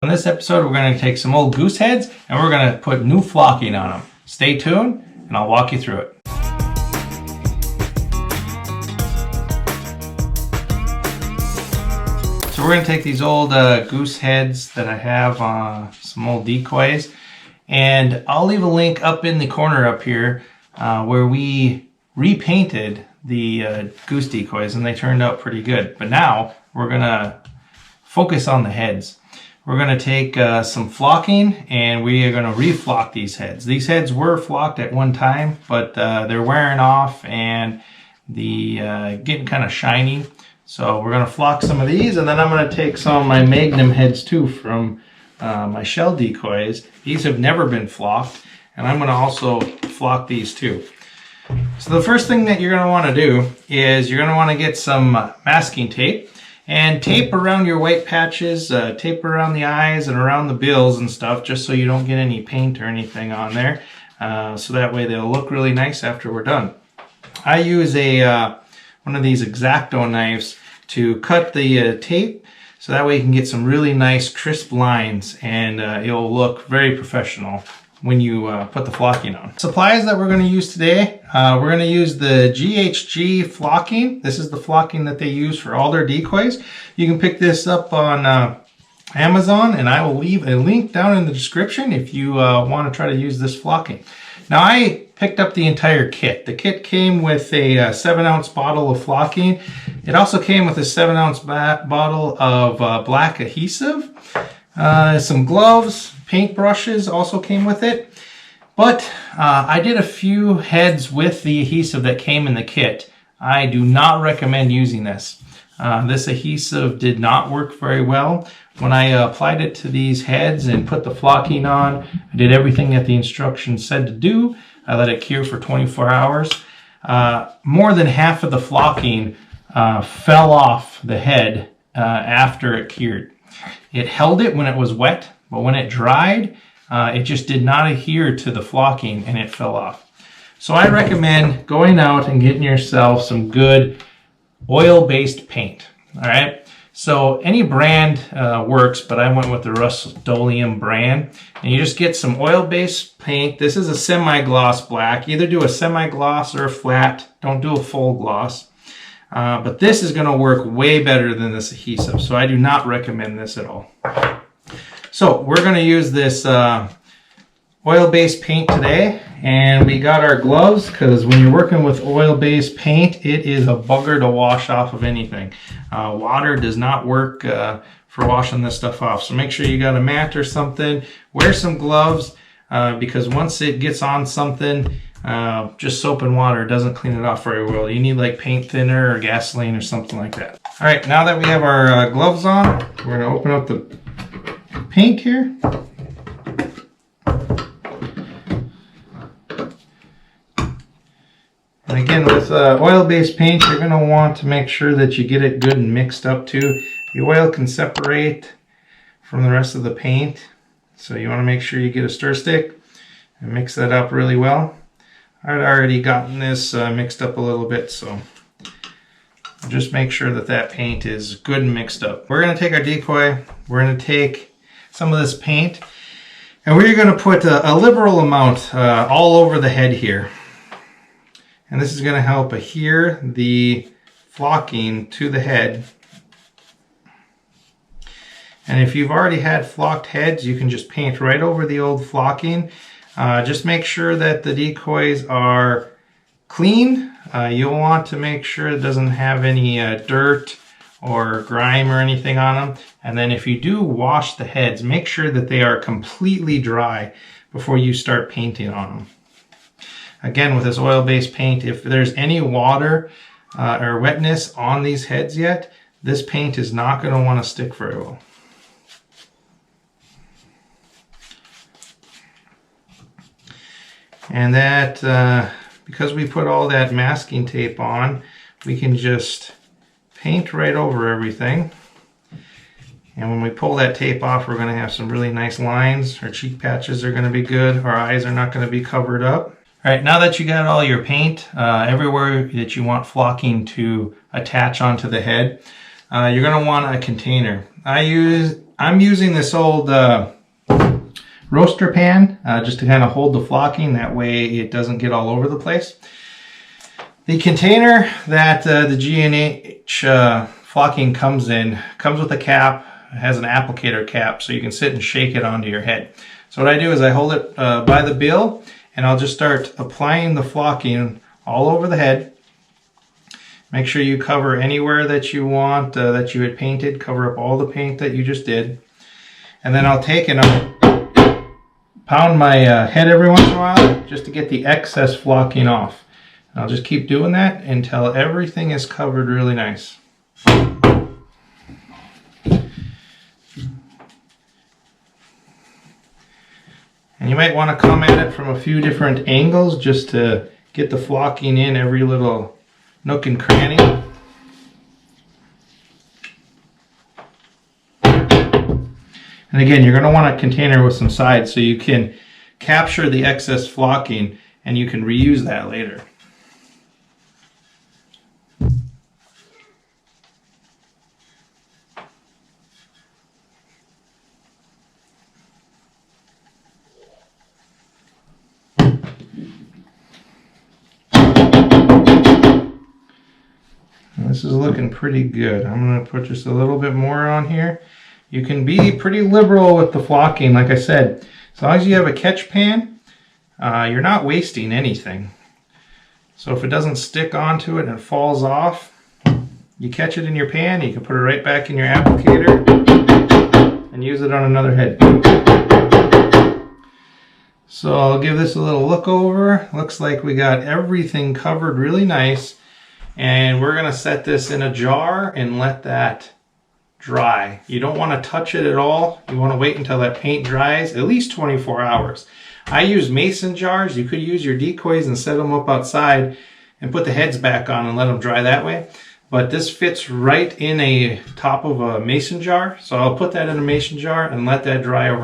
In this episode, we're going to take some old goose heads and we're going to put new flocking on them. Stay tuned and I'll walk you through it. So we're going to take these old goose heads that I have, some old decoys, and I'll leave a link up in the corner up here where we repainted the goose decoys and they turned out pretty good. But now we're going to focus on the heads. We're going to take some flocking and we are going to reflock these heads. These heads were flocked at one time, but they're wearing off and getting kind of shiny. So we're going to flock some of these, and then I'm going to take some of my Magnum heads too from my shell decoys. These have never been flocked, and I'm going to also flock these too. So the first thing that you're going to want to do is you're going to want to get some masking tape. And tape around your white patches, tape around the eyes and around the bills and stuff, just so you don't get any paint or anything on there. So that way they'll look really nice after we're done. I use one of these X-Acto knives to cut the tape, so that way you can get some really nice crisp lines and it'll look very professional when you put the flocking on. Supplies that we're going to use today, we're going to use the GHG flocking. This is the flocking that they use for all their decoys. You can pick this up on Amazon, and I will leave a link down in the description if you want to try to use this flocking. Now I picked up the entire kit. The kit came with a 7-ounce bottle of flocking. It also came with a 7-ounce bottle of black adhesive, some gloves, paint brushes also came with it. But I did a few heads with the adhesive that came in the kit. I do not recommend using this. This adhesive did not work very well. When I applied it to these heads and put the flocking on, I did everything that the instructions said to do. I let it cure for 24 hours. More than half of the flocking fell off the head after it cured. It held it when it was wet, but when it dried, it just did not adhere to the flocking and it fell off. So I recommend going out and getting yourself some good oil-based paint. All right. So any brand works, but I went with the Rust-Oleum brand. And you just get some oil-based paint. This is a semi-gloss black. Either do a semi-gloss or a flat. Don't do a full gloss. But this is going to work way better than this adhesive. So I do not recommend this at all. So we're going to use this oil-based paint today. And we got our gloves, because when you're working with oil-based paint, it is a bugger to wash off of anything. Water does not work for washing this stuff off. So make sure you got a mat or something. Wear some gloves, because once it gets on something, just soap and water doesn't clean it off very well. You need like paint thinner or gasoline or something like that. All right, now that we have our gloves on, we're going to open up the paint here. And again, with oil-based paint, you're going to want to make sure that you get it good and mixed up too. The oil can separate from the rest of the paint, so you want to make sure you get a stir stick and mix that up really well. I'd already gotten this mixed up a little bit, so just make sure that that paint is good and mixed up. We're going to take our decoy, we're going to take some of this paint, and we're going to put a liberal amount all over the head here. And this is going to help adhere the flocking to the head. And if you've already had flocked heads, you can just paint right over the old flocking. Just make sure that the decoys are clean. You'll want to make sure it doesn't have any dirt or grime or anything on them. And then if you do wash the heads, make sure that they are completely dry before you start painting on them. Again, with this oil-based paint, if there's any water or wetness on these heads yet, this paint is not going to want to stick very well. And that, because we put all that masking tape on, we can just paint right over everything. And when we pull that tape off, we're going to have some really nice lines. Our cheek patches are going to be good. Our eyes are not going to be covered up. All right, now that you got all your paint everywhere that you want flocking to attach onto the head, you're going to want a container. I I'm using this old roaster pan just to kind of hold the flocking. That way it doesn't get all over the place. The container that the G&H flocking comes in comes with a cap. It has an applicator cap so you can sit and shake it onto your head. So what I do is I hold it by the bill and I'll just start applying the flocking all over the head. Make sure you cover anywhere that you want that you had painted. Cover up all the paint that you just did. And then I'll take and I'll pound my head every once in a while just to get the excess flocking off. And I'll just keep doing that until everything is covered really nice. And you might want to come at it from a few different angles just to get the flocking in every little nook and cranny. And again, you're going to want a container with some sides so you can capture the excess flocking and you can reuse that later. This is looking pretty good. I'm going to put just a little bit more on here. You can be pretty liberal with the flocking, like I said. As long as you have a catch pan, you're not wasting anything. So if it doesn't stick onto it and it falls off, you catch it in your pan, you can put it right back in your applicator and use it on another head. So I'll give this a little look over. Looks like we got everything covered really nice. And we're going to set this in a jar and let that dry. You don't want to touch it at all. You want to wait until that paint dries, at least 24 hours. I use mason jars. You could use your decoys and set them up outside and put the heads back on and let them dry that way. But this fits right in a top of a mason jar. So I'll put that in a mason jar and let that dry over.